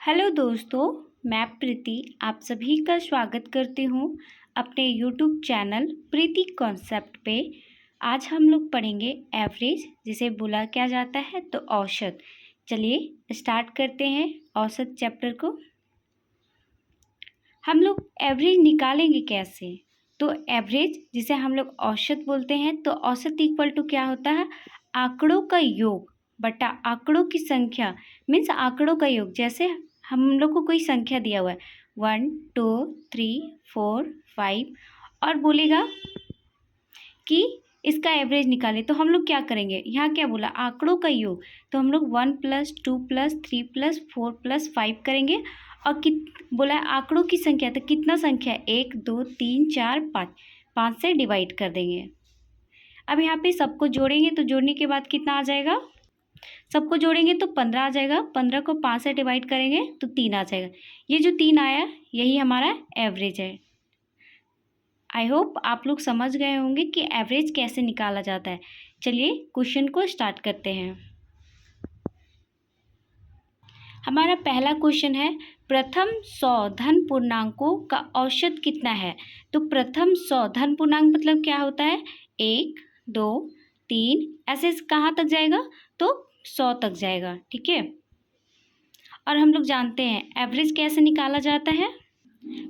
Hello दोस्तों, मैं प्रीति आप सभी का स्वागत करती हूँ अपने यूट्यूब चैनल प्रीति कॉन्सेप्ट पे। आज हम लोग पढ़ेंगे एवरेज, जिसे बोला क्या जाता है तो औसत। चलिए स्टार्ट करते हैं औसत चैप्टर को। हम लोग एवरेज निकालेंगे कैसे? तो एवरेज जिसे हम लोग औसत बोलते हैं, तो औसत इक्वल टू क्या होता है? आंकड़ों का योग बटा आंकड़ों की संख्या, मीन्स आंकड़ों का योग। जैसे हम लोग को कोई संख्या दिया हुआ है 1 2 3 4 5 और बोलेगा कि इसका एवरेज निकाले, तो हम लोग क्या करेंगे? यहाँ क्या बोला? आंकड़ों का योग। तो हम लोग 1 + 2 + 3 + 4 + 5 करेंगे। और कित बोला है आंकड़ों की संख्या, तो कितना संख्या है? 1 2 3 4 5, 5 से डिवाइड कर देंगे। अब यहाँ पे सबको जोड़ेंगे, तो जोड़ने के बाद कितना आ जाएगा? सबको जोड़ेंगे तो 15 आ जाएगा। 15 को 5 से डिवाइड करेंगे तो 3 आ जाएगा। ये जो 3 आया यही हमारा एवरेज है। आई होप आप लोग समझ गए होंगे कि एवरेज कैसे निकाला जाता है। चलिए क्वेश्चन को स्टार्ट करते हैं। हमारा पहला क्वेश्चन है, प्रथम 100 धन पूर्णांकों का औसत कितना है? तो प्रथम 100 धन पूर्णांक मतलब क्या होता है? 1 2 3 ऐसे कहाँ तक जाएगा? तो 100 तक जाएगा। ठीक है। और हम लोग जानते हैं एवरेज कैसे निकाला जाता है?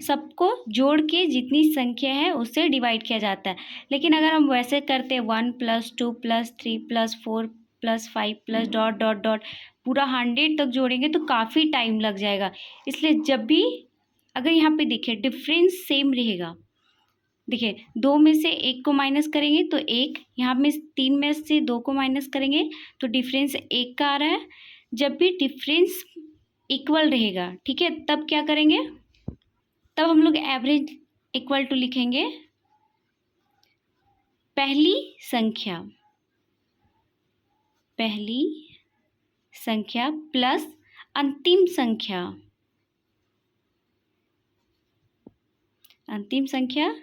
सबको जोड़ के जितनी संख्या है उससे डिवाइड किया जाता है। लेकिन अगर हम वैसे करते हैं 1 + 2 + 3 + 4 + 5 + डॉट डॉट डॉट पूरा 100 तक जोड़ेंगे तो काफ़ी टाइम लग जाएगा। इसलिए जब भी अगर यहाँ पे देखिए डिफरेंस सेम रहेगा, देखिए 2 में से 1 को माइनस करेंगे तो 1, यहाँ में 3 में से 2 को माइनस करेंगे तो डिफरेंस 1 का आ रहा है। जब भी डिफरेंस इक्वल रहेगा, ठीक है, तब क्या करेंगे? तब हम लोग एवरेज इक्वल टू लिखेंगे पहली संख्या प्लस अंतिम संख्या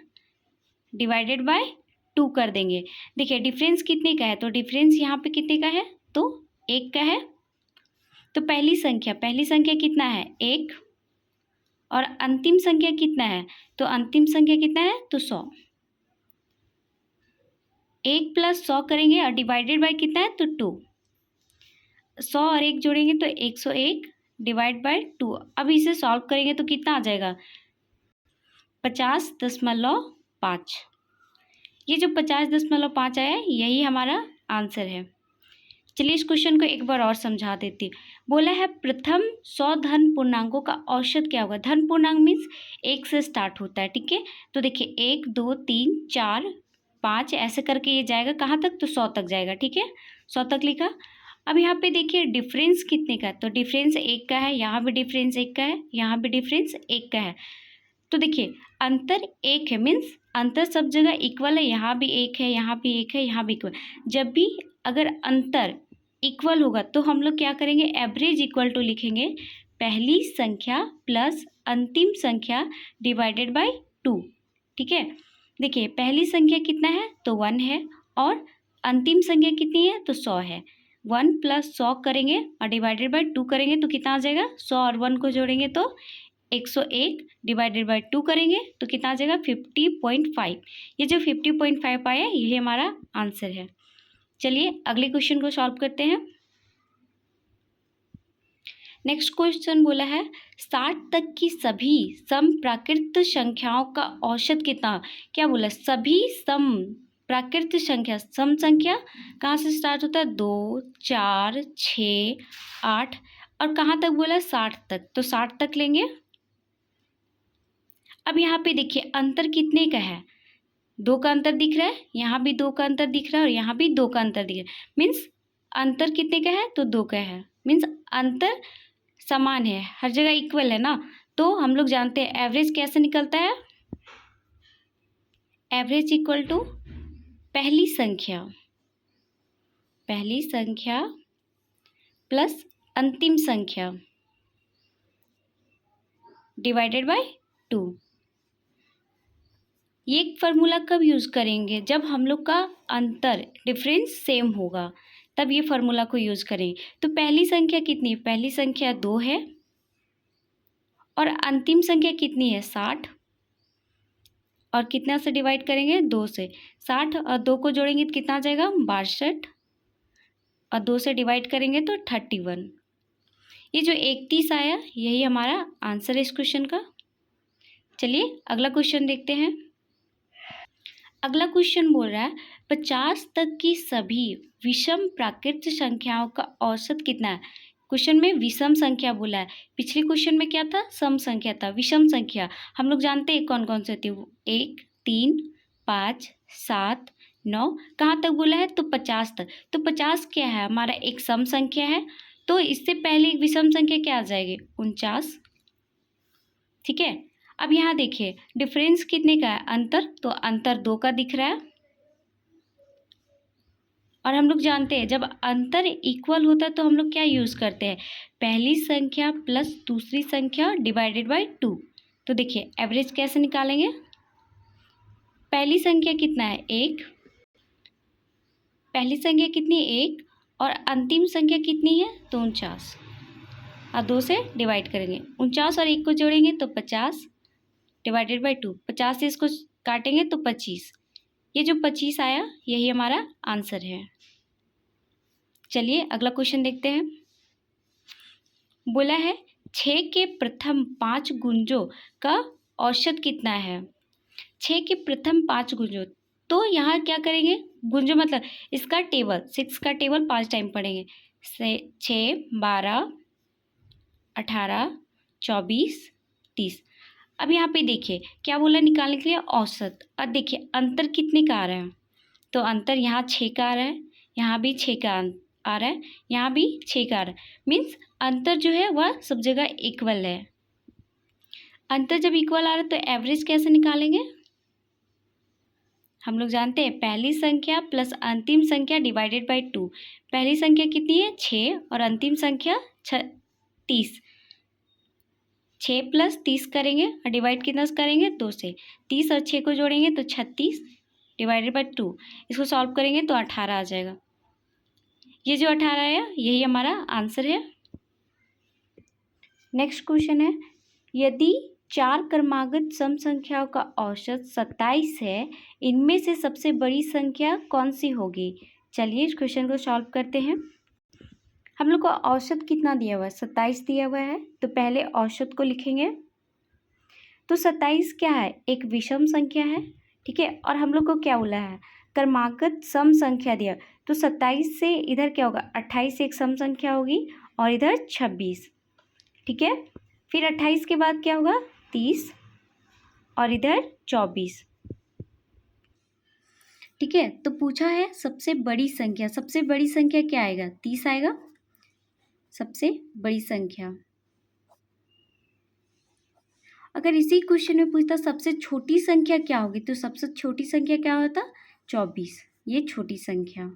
डिवाइडेड बाय 2 कर देंगे। देखिए डिफरेंस कितने का है? तो डिफरेंस यहाँ पे कितने का है? तो 1 का है। तो पहली संख्या कितना है? 1। और अंतिम संख्या कितना है? तो अंतिम संख्या कितना है? तो 100। 1 + 100 करेंगे और डिवाइडेड बाय कितना है? तो 2। 100 और 1 जोड़ेंगे तो 101 डिवाइड बाय 2। अब इसे सॉल्व करेंगे तो कितना आ जाएगा? 50.5। ये जो 50.5 आया यही हमारा आंसर है। चलिए इस क्वेश्चन को एक बार और समझा देती हूँ। बोला है प्रथम 100 धन पूर्णांकों का औसत क्या होगा? धन पूर्णांक मीन्स 1 से स्टार्ट होता है। ठीक है। तो देखिए 1 2 3 4 5 ऐसे करके ये जाएगा कहाँ तक? तो 100 तक जाएगा। ठीक है, 100 तक लिखा। अब यहाँ पे देखिए डिफरेंस कितने का है? तो डिफरेंस 1 का है, यहाँ भी डिफरेंस 1 का है, यहाँ भी डिफरेंस 1 का है। तो देखिए अंतर 1 है, मीन्स अंतर सब जगह इक्वल है। यहाँ भी 1 है, यहाँ भी 1 है, यहाँ भी इक्वल। जब भी अगर अंतर इक्वल होगा तो हम लोग क्या करेंगे? एवरेज इक्वल टू लिखेंगे पहली संख्या प्लस अंतिम संख्या डिवाइडेड बाय 2। ठीक है। देखिए पहली संख्या कितना है? तो 1 है। और अंतिम संख्या कितनी है? तो 100 है। 1 + 100 करेंगे और डिवाइडेड बाय 2 करेंगे तो कितना आ जाएगा? 100 और 1 को जोड़ेंगे तो 101 डिवाइडेड बाय 2 करेंगे तो कितना आ जाएगा? 50.5। ये जो 50.5 आया ये हमारा आंसर है। चलिए अगले क्वेश्चन को सॉल्व करते हैं। नेक्स्ट क्वेश्चन बोला है 60 तक की सभी सम प्राकृत संख्याओं का औसत कितना? क्या बोला? सभी सम प्राकृत संख्या, सम संख्या कहाँ से स्टार्ट होता है? 2 4 6 8 और कहाँ तक बोला? 60 तक। तो 60 तक लेंगे। अब यहाँ पे देखिए अंतर कितने का है? 2 का अंतर दिख रहा है, यहाँ भी 2 का अंतर दिख रहा है और यहाँ भी 2 का अंतर दिख रहा है। मीन्स अंतर कितने का है? तो 2 का है। मीन्स अंतर समान है, हर जगह इक्वल है ना। तो हम लोग जानते हैं एवरेज कैसे निकलता है? एवरेज इक्वल टू पहली संख्या प्लस अंतिम संख्या डिवाइडेड बाय 2। ये फार्मूला कब यूज़ करेंगे? जब हम लोग का अंतर डिफरेंस सेम होगा, तब ये फार्मूला को यूज़ करें। तो पहली संख्या कितनी है? पहली संख्या 2 है और अंतिम संख्या कितनी है 60, और कितना से डिवाइड करेंगे 2 से। 60 और 2 को जोड़ेंगे तो कितना आ जाएगा 62, और 2 से डिवाइड करेंगे तो 31। ये जो 31 आया यही हमारा आंसर है इस क्वेश्चन का। चलिए अगला क्वेश्चन देखते हैं। अगला क्वेश्चन बोल रहा है 50 तक की सभी विषम प्राकृत संख्याओं का औसत कितना है। क्वेश्चन में विषम संख्या बोला है, पिछले क्वेश्चन में क्या था सम संख्या था। विषम संख्या हम लोग जानते हैं कौन कौन से थे, 1, 3, 5, 7, 9, कहाँ तक बोला है तो 50 तक। तो 50 क्या है हमारा एक सम संख्या है, तो इससे पहले एक विषम संख्या क्या आ जाएगी 49। ठीक है, अब यहाँ देखिए डिफरेंस कितने का है अंतर, तो अंतर 2 का दिख रहा है। और हम लोग जानते हैं जब अंतर इक्वल होता है तो हम लोग क्या यूज़ करते हैं, पहली संख्या प्लस दूसरी संख्या डिवाइडेड बाय 2। तो देखिए एवरेज कैसे निकालेंगे, पहली संख्या कितना है 1, पहली संख्या कितनी 1 और अंतिम संख्या कितनी है तो 49, और 2 से डिवाइड करेंगे। 49 और 1 को जोड़ेंगे तो 50 डिवाइडेड बाय 2, 50 से इसको काटेंगे तो 25। ये जो 25 आया यही हमारा आंसर है। चलिए अगला क्वेश्चन देखते हैं। बोला है 6 के प्रथम 5 गुंजों का औसत कितना है। 6 के प्रथम 5 गुंजों, तो यहाँ क्या करेंगे गुंजों मतलब इसका टेबल 6 का टेबल 5 टाइम पढ़ेंगे। 6, 12, 18, 24, 30। अब यहाँ पे देखिए क्या बोला निकालने के लिए औसत, और देखिए अंतर कितने का आ रहा है, तो अंतर यहाँ 6 का आ रहा है, यहाँ भी 6 का आ रहा है, यहाँ भी 6 का आ रहा है। मीन्स अंतर जो है वह सब जगह इक्वल है। अंतर जब इक्वल आ रहा है तो एवरेज कैसे निकालेंगे, हम लोग जानते हैं पहली संख्या प्लस अंतिम संख्या डिवाइडेड बाय 2। पहली संख्या कितनी है 6 और अंतिम संख्या 30। 6 प्लस 30 करेंगे और डिवाइड कितना से करेंगे 2 से। 30 और 6 को जोड़ेंगे तो 36 डिवाइडेड बाय 2। इसको सॉल्व करेंगे तो 18 आ जाएगा। ये जो 18 है यही हमारा आंसर है। नेक्स्ट क्वेश्चन है यदि 4 क्रमागत सम संख्याओं का औसत 27 है, इनमें से सबसे बड़ी संख्या कौन सी होगी। चलिए इस क्वेश्चन को सॉल्व करते हैं। हम लोग को औसत कितना दिया हुआ है 27 दिया हुआ है, तो पहले औसत को लिखेंगे। तो 27 क्या है एक विषम संख्या है, ठीक है। और हम लोग को क्या बोला है क्रमागत सम संख्या दिया, तो 27 से इधर क्या होगा 28 से एक सम संख्या होगी और इधर 26, ठीक है। फिर 28 के बाद क्या होगा 30 और इधर 24, ठीक है। तो पूछा है सबसे बड़ी संख्या, सबसे बड़ी संख्या क्या आएगा 30 आएगा सबसे बड़ी संख्या। अगर इसी क्वेश्चन में पूछता सबसे छोटी संख्या क्या होगी, तो सबसे छोटी संख्या क्या होता 24, ये छोटी संख्या।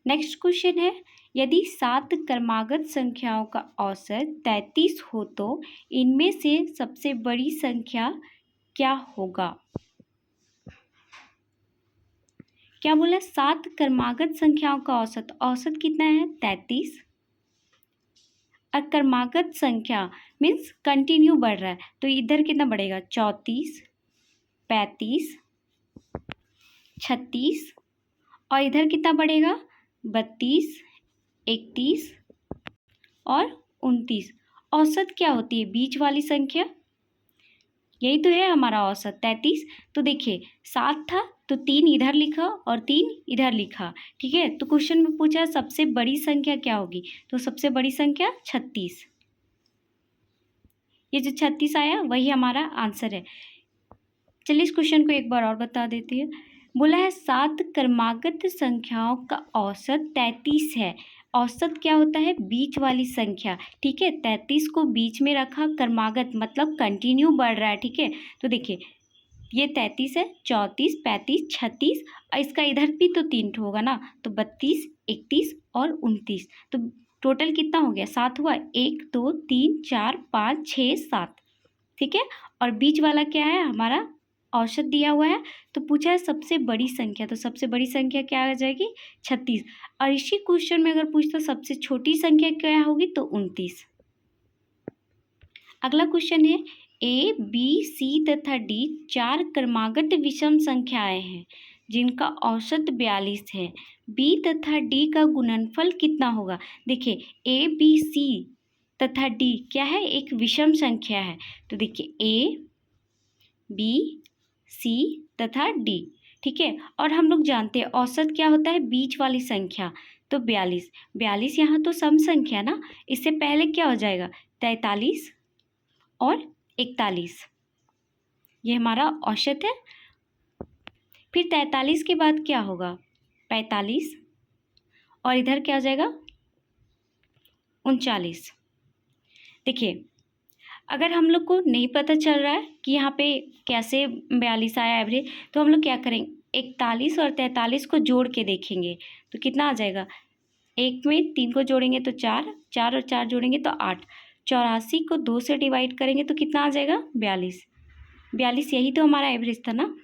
नेक्स्ट क्वेश्चन है यदि 7 क्रमागत संख्याओं का औसत 33 हो तो इनमें से सबसे बड़ी संख्या क्या होगा। क्या बोला 7 क्रमागत संख्याओं का औसत, औसत कितना है 33, और क्रमागत संख्या मीन्स कंटिन्यू बढ़ रहा है, तो इधर कितना बढ़ेगा 34, 35, 36, और इधर कितना बढ़ेगा 32, 31 और 29। औसत क्या होती है बीच वाली संख्या, यही तो है हमारा औसत 33। तो देखिए 7 था तो 3 इधर लिखा और 3 इधर लिखा, ठीक है। तो क्वेश्चन में पूछा सबसे बड़ी संख्या क्या होगी, तो सबसे बड़ी संख्या 36, ये जो 36 आया वही हमारा आंसर है। चलिए इस क्वेश्चन को एक बार और बता देती है। बोला है 7 क्रमागत संख्याओं का औसत 33 है। औसत क्या होता है बीच वाली संख्या, ठीक है। 33 को बीच में रखा, क्रमागत मतलब कंटिन्यू बढ़ रहा है, ठीक है। तो देखिए ये 33 है, 34, 35, 36, और इसका इधर भी तो 3 होगा ना, तो 32, 31 और 29। तो टोटल कितना हो गया 7 हुआ, 1 2 3 4 5 6 7, ठीक है। और बीच वाला क्या है हमारा औसत दिया हुआ है, तो पूछा है सबसे बड़ी संख्या, तो सबसे बड़ी संख्या क्या आ जाएगी 36। और इसी क्वेश्चन में अगर पूछता सबसे छोटी संख्या क्या होगी तो 29। अगला क्वेश्चन है ए बी सी तथा डी 4 क्रमागत विषम संख्याएं हैं जिनका औसत 42 है। बी तथा डी का गुणनफल कितना होगा। देखिए ए बी सी तथा डी क्या है, एक विषम संख्या है। तो देखिए ए बी सी तथा डी, ठीक है। और हम लोग जानते हैं औसत क्या होता है, बीच वाली संख्या, तो 42। 42 यहाँ तो सम संख्या ना, इससे पहले क्या हो जाएगा 43 और 41, ये हमारा औसत है। फिर 43 के बाद क्या होगा 45, और इधर क्या हो जाएगा 39। देखिए अगर हम लोग को नहीं पता चल रहा है कि यहाँ पे कैसे 42 आया एवरेज, तो हम लोग क्या करेंगे 41 और 43 को जोड़ के देखेंगे तो कितना आ जाएगा। एक में 3 को जोड़ेंगे तो 4, 4 और 4 जोड़ेंगे तो 8, 84 को 2 से डिवाइड करेंगे तो कितना आ जाएगा 42। 42 यही तो हमारा एवरेज था ना।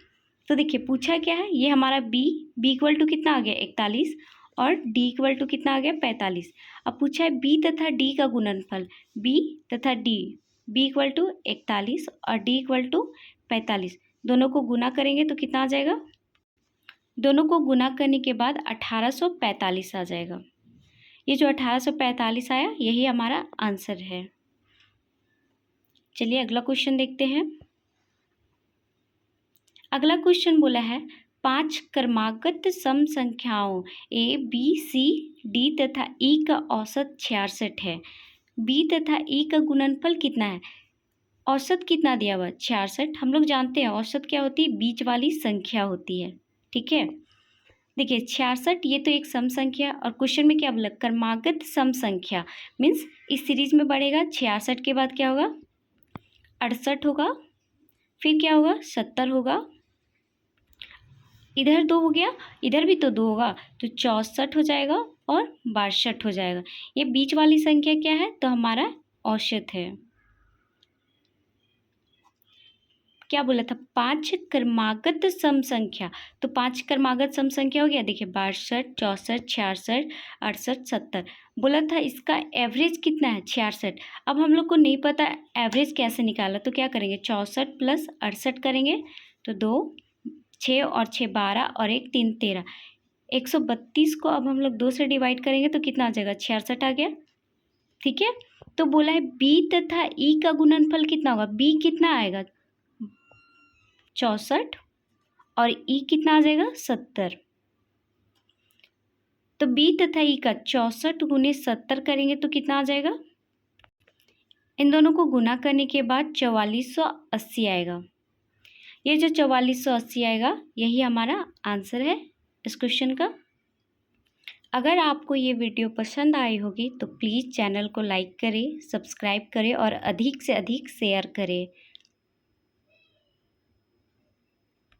तो देखिए पूछा क्या है, ये हमारा बी इक्वल टू कितना आ गया 41 और डी इक्वल टू कितना आ गया 45। अब पूछा है बी तथा डी का गुणनफल, बी तथा डी, बी इक्वल टू 41 और डी इक्वल टू 45, दोनों को गुना करेंगे तो कितना आ जाएगा, दोनों को गुना करने के बाद 1845 आ जाएगा। ये जो 1845 आया यही हमारा आंसर है। चलिए अगला क्वेश्चन देखते हैं। अगला क्वेश्चन बोला है 5 क्रमागत सम संख्याओं ए बी सी डी तथा ई का औसत 66 है। बी तथा ई का गुणनफल कितना है। औसत कितना दिया हुआ 66। हम लोग जानते हैं औसत क्या होती है, बीच वाली संख्या होती है, ठीक है। देखिए 66 ये तो एक सम संख्या, और क्वेश्चन में क्या बोला क्रमागत सम संख्या, मीन्स इस सीरीज में बढ़ेगा। 66 के बाद क्या होगा 68 होगा, फिर क्या होगा 70 होगा, इधर 2 हो गया, इधर भी तो 2 होगा, तो 64 हो जाएगा और 62 हो जाएगा। ये बीच वाली संख्या क्या है, तो हमारा औसत है। क्या बोला था 5 क्रमागत सम संख्या, तो 5 क्रमागत सम संख्या हो गया। देखिए 62, 64, 66, 68, 70, बोला था इसका एवरेज कितना है 66। अब हम लोग को नहीं पता एवरेज कैसे निकाला, तो क्या करेंगे 64 प्लस 68 करेंगे तो 2, 6 और 6 12 और 1 3 13, 132 को अब हम लोग 2 से डिवाइड करेंगे तो कितना आ जाएगा 66 आ गया, ठीक है। तो बोला है बी तथा ई का गुणनफल कितना होगा, बी कितना आएगा 64 और ई कितना आ जाएगा 70। तो बी तथा ई का 64 गुने 70 करेंगे तो कितना आ जाएगा, इन दोनों को गुना करने के बाद 4480 आएगा। ये जो 4480 आएगा यही हमारा आंसर है इस क्वेश्चन का। अगर आपको ये वीडियो पसंद आई होगी तो प्लीज़ चैनल को लाइक करें, सब्सक्राइब करें और अधिक से अधिक शेयर करें।